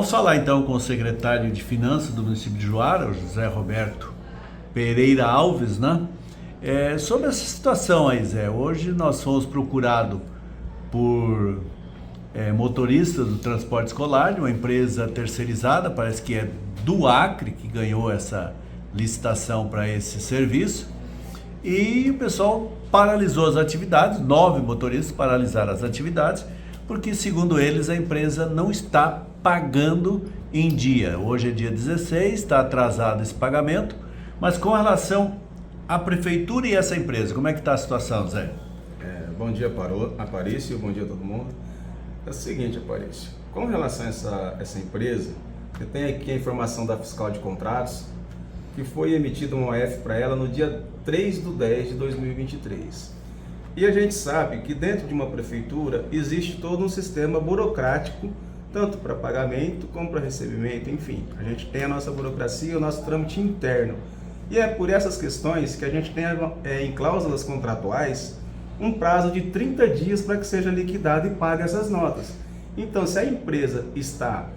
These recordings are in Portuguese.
Vamos falar então com o secretário de Finanças do município de Juara, o José Roberto Pereira Alves, né? Sobre essa situação aí, Zé. Hoje nós fomos procurados por motoristas do transporte escolar, de uma empresa terceirizada, parece que é do Acre, que ganhou essa licitação para esse serviço. E o pessoal paralisou as atividades, 9 motoristas paralisaram as atividades, porque, segundo eles, a empresa não está pagando em dia. Hoje é dia 16, está atrasado esse pagamento, mas com relação à prefeitura e essa empresa, como é que está a situação, Zé? Bom dia, Aparício, bom dia a todo mundo. É o seguinte, Aparício, com relação a essa empresa, eu tenho aqui a informação da fiscal de contratos, que foi emitida um OF para ela no dia 3/10/2023. E a gente sabe que dentro de uma prefeitura existe todo um sistema burocrático, tanto para pagamento como para recebimento, enfim. A gente tem a nossa burocracia, o nosso trâmite interno. E é por essas questões que a gente tem em cláusulas contratuais um prazo de 30 dias para que seja liquidado e pague essas notas. Então, se a empresa está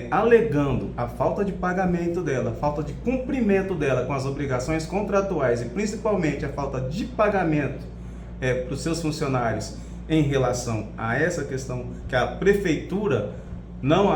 alegando a falta de pagamento dela, a falta de cumprimento dela com as obrigações contratuais e principalmente a falta de pagamento para os seus funcionários em relação a essa questão que a prefeitura não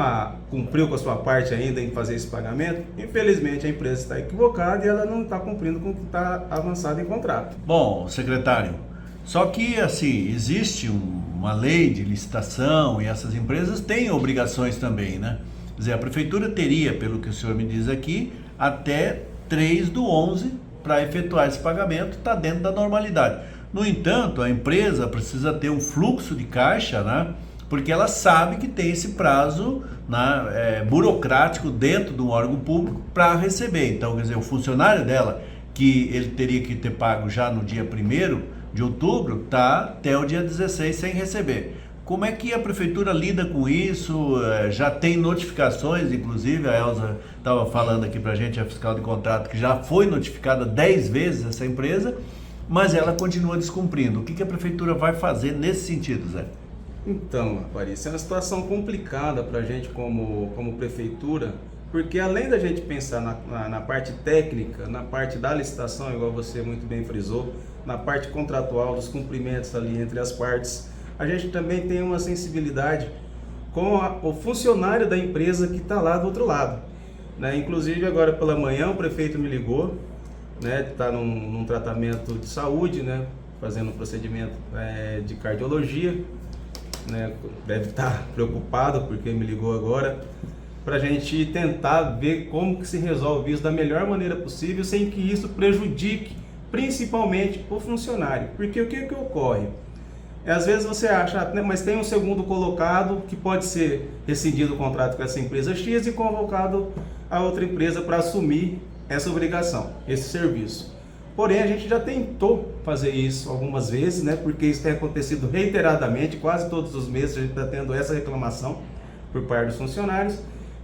cumpriu com a sua parte ainda em fazer esse pagamento, infelizmente a empresa está equivocada e ela não está cumprindo com o que está avançado em contrato. Bom, secretário, só que assim, existe uma lei de licitação e essas empresas têm obrigações também, né? Quer dizer, a prefeitura teria, pelo que o senhor me diz aqui, até 3/11 para efetuar esse pagamento, está dentro da normalidade. No entanto, a empresa precisa ter um fluxo de caixa, né? Porque ela sabe que tem esse prazo, né, burocrático dentro de um órgão público para receber. Então, quer dizer, o funcionário dela, que ele teria que ter pago já no dia 1º de outubro, está até o dia 16 sem receber. Como é que a prefeitura lida com isso? Já tem notificações, inclusive a Elza estava falando aqui para a gente, a fiscal de contrato, que já foi notificada 10 vezes essa empresa, mas ela continua descumprindo. O que a prefeitura vai fazer nesse sentido, Zé? Então, Aparício, é uma situação complicada para a gente como prefeitura, porque além da gente pensar na parte técnica, na parte da licitação, igual você muito bem frisou, na parte contratual, dos cumprimentos ali entre as partes, a gente também tem uma sensibilidade com o funcionário da empresa que está lá do outro lado, né? Inclusive agora pela manhã o prefeito me ligou, né? Está num tratamento de saúde, né? Fazendo um procedimento de cardiologia, né? Deve estar preocupado porque me ligou agora, para a gente tentar ver como que se resolve isso da melhor maneira possível, sem que isso prejudique principalmente o funcionário. Porque o que ocorre? Às vezes você acha, mas tem um segundo colocado que pode ser rescindido o contrato com essa empresa X e convocado a outra empresa para assumir essa obrigação, esse serviço. Porém, a gente já tentou fazer isso algumas vezes, né? Porque isso tem acontecido reiteradamente, quase todos os meses a gente está tendo essa reclamação por parte dos funcionários,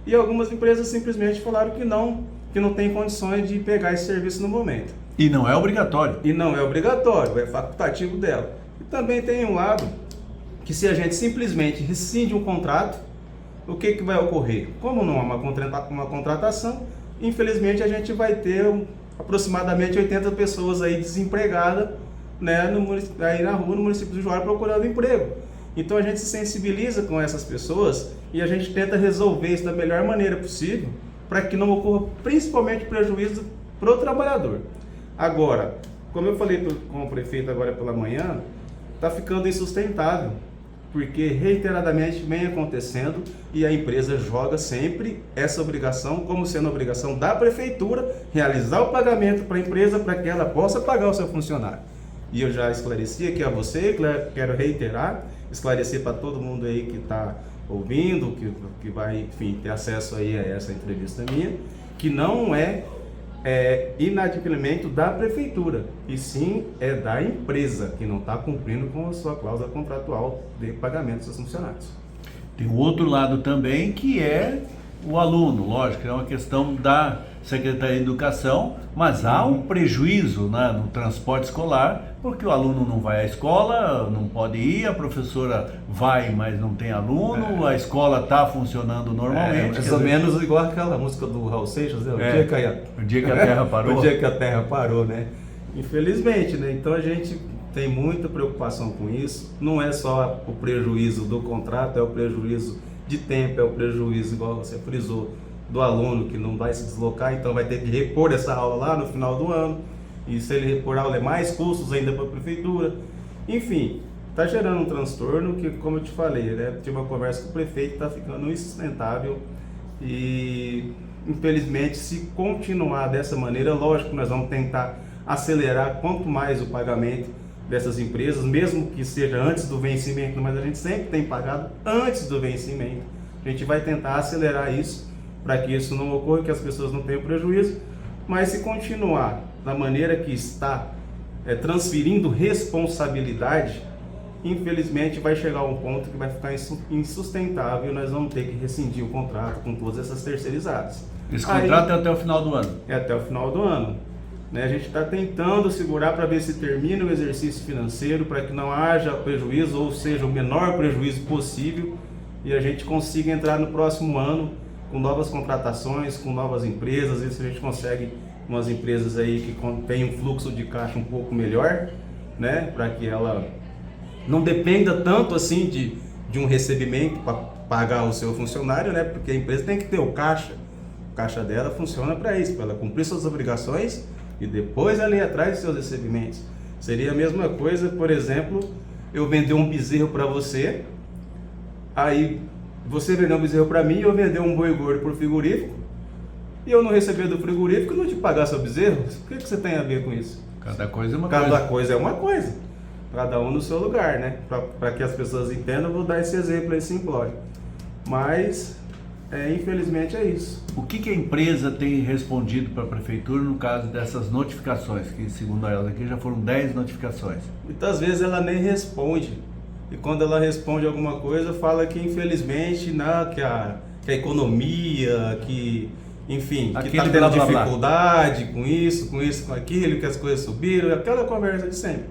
e algumas empresas simplesmente falaram que não tem condições de pegar esse serviço no momento. E não é obrigatório. E não é obrigatório, é facultativo dela. E também tem um lado que, se a gente simplesmente rescinde um contrato, o que vai ocorrer? Como não é uma contratação, infelizmente a gente vai ter aproximadamente 80 pessoas aí desempregadas, né, aí na rua, no município do Juara, procurando emprego. Então a gente se sensibiliza com essas pessoas e a gente tenta resolver isso da melhor maneira possível para que não ocorra principalmente prejuízo para o trabalhador. Agora, como eu falei com o prefeito agora pela manhã, está ficando insustentável, porque reiteradamente vem acontecendo e a empresa joga sempre essa obrigação como sendo a obrigação da prefeitura realizar o pagamento para a empresa para que ela possa pagar o seu funcionário. E eu já esclareci aqui a você, quero reiterar, esclarecer para todo mundo aí que está ouvindo, que vai, enfim, ter acesso aí a essa entrevista minha, que não é inadimplemento da prefeitura, e sim é da empresa que não está cumprindo com a sua cláusula contratual de pagamento dos seus funcionários. Tem um outro lado também, que é o aluno, lógico, é uma questão da Secretaria de Educação, mas há um prejuízo, né, no transporte escolar, porque o aluno não vai à escola, não pode ir, a professora vai, mas não tem aluno, a escola está funcionando normalmente. Mais ou menos igual aquela música do Raul Seixas, né? O dia que a Terra parou. O dia que a Terra parou, né? Infelizmente, né? Então a gente tem muita preocupação com isso. Não é só o prejuízo do contrato, é o prejuízo de tempo, é o prejuízo, igual você frisou, do aluno que não vai se deslocar, então vai ter que repor essa aula lá no final do ano. E se ele repor a aula é mais custos ainda para a prefeitura. Enfim, está gerando um transtorno que, como eu te falei, né? Tive uma conversa com o prefeito, está ficando insustentável. E infelizmente, se continuar dessa maneira, lógico que nós vamos tentar acelerar quanto mais o pagamento dessas empresas, mesmo que seja antes do vencimento, mas a gente sempre tem pagado antes do vencimento. A gente vai tentar acelerar isso para que isso não ocorra, que as pessoas não tenham prejuízo, mas se continuar da maneira que está, transferindo responsabilidade, infelizmente vai chegar um ponto que vai ficar insustentável e nós vamos ter que rescindir o contrato com todas essas terceirizadas. Esse contrato é até o final do ano? É até o final do ano. A gente está tentando segurar para ver se termina o exercício financeiro, para que não haja prejuízo, ou seja, o menor prejuízo possível, e a gente consiga entrar no próximo ano com novas contratações, com novas empresas, e se a gente consegue umas empresas aí que tenham um fluxo de caixa um pouco melhor, né, para que ela não dependa tanto assim de um recebimento para pagar o seu funcionário, né, porque a empresa tem que ter o caixa dela funciona para isso, para ela cumprir suas obrigações e depois ela ir atrás dos seus recebimentos. Seria a mesma coisa, por exemplo, eu vender um bezerro para você, aí você vender um bezerro para mim e eu vender um boi gordo por frigorífico, e eu não receber do frigorífico e não te pagar seu bezerro. O que você tem a ver com isso? Cada coisa é uma coisa. Cada coisa é uma coisa. Cada um no seu lugar, né? Para que as pessoas entendam, eu vou dar esse exemplo aí simplório. Mas, infelizmente é isso. O que a empresa tem respondido para a prefeitura no caso dessas notificações, que segundo elas aqui já foram 10 notificações? Muitas vezes ela nem responde. E quando ela responde alguma coisa, fala que infelizmente que a economia, que enfim, que está tendo dificuldade com isso, com aquilo, que as coisas subiram, aquela conversa de sempre.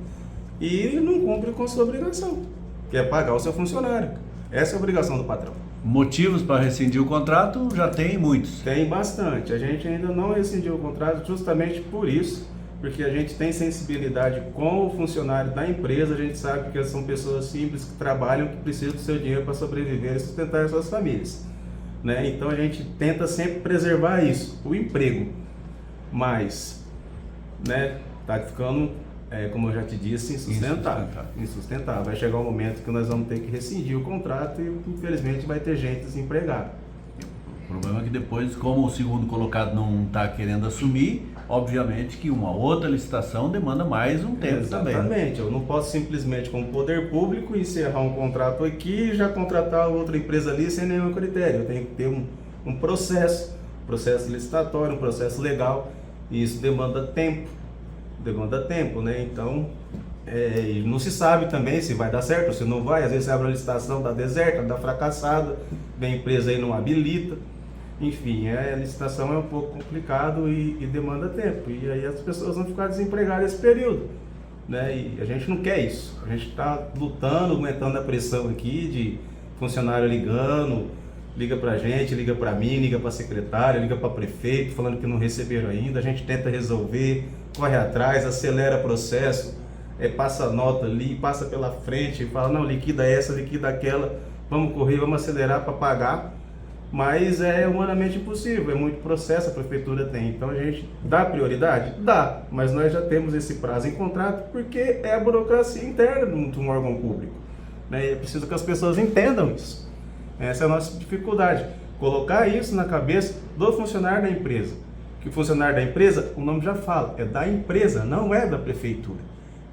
E não cumpre com sua obrigação, que é pagar o seu funcionário. Essa é a obrigação do patrão. Motivos para rescindir o contrato já tem muitos. Tem bastante. A gente ainda não rescindiu o contrato justamente por isso, porque a gente tem sensibilidade com o funcionário da empresa, a gente sabe que são pessoas simples que trabalham, que precisam do seu dinheiro para sobreviver e sustentar as suas famílias. Né? Então a gente tenta sempre preservar isso, o emprego. Mas, né, tá ficando, como eu já te disse, insustentável. Vai chegar um momento que nós vamos ter que rescindir o contrato e infelizmente vai ter gente desempregada. O problema é que depois, como o segundo colocado não está querendo assumir, obviamente que uma outra licitação demanda mais um tempo também. Exatamente, eu não posso simplesmente, como poder público, encerrar um contrato aqui e já contratar outra empresa ali sem nenhum critério. Eu tenho que ter um processo licitatório, um processo legal, e isso demanda tempo, né? Então, não se sabe também se vai dar certo ou se não vai. Às vezes você abre a licitação, dá deserta, dá fracassada, vem a empresa aí não habilita. Enfim, a licitação é um pouco complicado e demanda tempo. E aí as pessoas vão ficar desempregadas nesse período. Né? E a gente não quer isso. A gente está lutando, aguentando a pressão aqui de funcionário ligando, liga pra gente, liga pra mim, liga pra secretária, liga pra prefeito, falando que não receberam ainda. A gente tenta resolver, corre atrás, acelera o processo, passa a nota ali, passa pela frente, fala, não, liquida essa, liquida aquela, vamos correr, vamos acelerar para pagar. Mas é humanamente impossível, é muito processo a prefeitura tem. Então a gente dá prioridade? Dá, mas nós já temos esse prazo em contrato porque é a burocracia interna de um órgão público. Né? E é preciso que as pessoas entendam isso. Essa é a nossa dificuldade, colocar isso na cabeça do funcionário da empresa. Que o funcionário da empresa, o nome já fala, é da empresa, não é da prefeitura.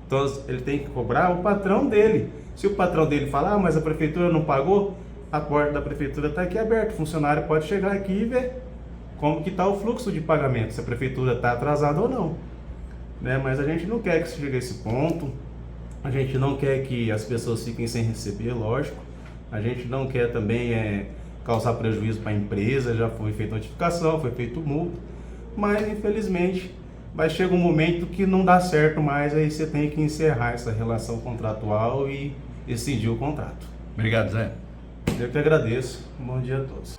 Então ele tem que cobrar o patrão dele. Se o patrão dele falar, mas a prefeitura não pagou, a porta da prefeitura está aqui aberta, o funcionário pode chegar aqui e ver como que está o fluxo de pagamento, se a prefeitura está atrasada ou não. Né? Mas a gente não quer que chegue a esse ponto, a gente não quer que as pessoas fiquem sem receber, lógico, a gente não quer também causar prejuízo para a empresa, já foi feita notificação, foi feito multa, mas infelizmente vai chegar um momento que não dá certo mais, aí você tem que encerrar essa relação contratual e rescindir o contrato. Obrigado, Zé. Eu que agradeço. Bom dia a todos.